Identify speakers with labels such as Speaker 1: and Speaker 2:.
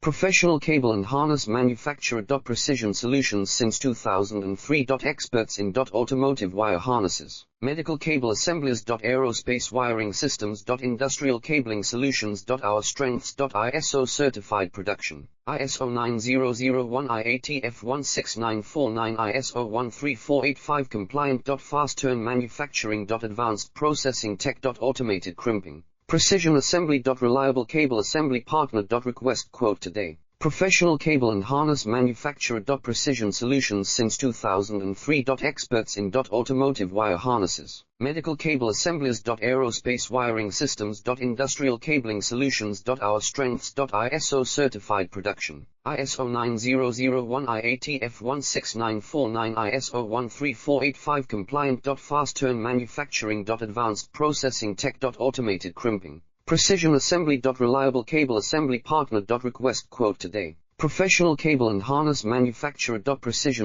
Speaker 1: Professional cable and harness manufacturer. Precision solutions since 2003. Experts in automotive wire harnesses, medical cable assemblies. Aerospace wiring systems. Industrial cabling solutions. Our strengths. ISO certified production, ISO 9001 IATF 16949 ISO 13485 compliant. Fast turn manufacturing. Advanced processing tech. Automated crimping, precision assembly. Reliable cable assembly partner. Request quote today. Professional cable and harness manufacturer. Precision solutions since 2003. Experts in automotive wire harnesses, medical cable assemblies. Aerospace wiring systems. Industrial cabling solutions. Our strengths. ISO certified production, ISO 9001 IATF 16949 ISO 13485 compliant. Fast turn manufacturing. Advanced processing tech. Automated crimping, precision assembly. Reliable cable assembly partner. Request quote today. Professional cable and harness manufacturer. Precision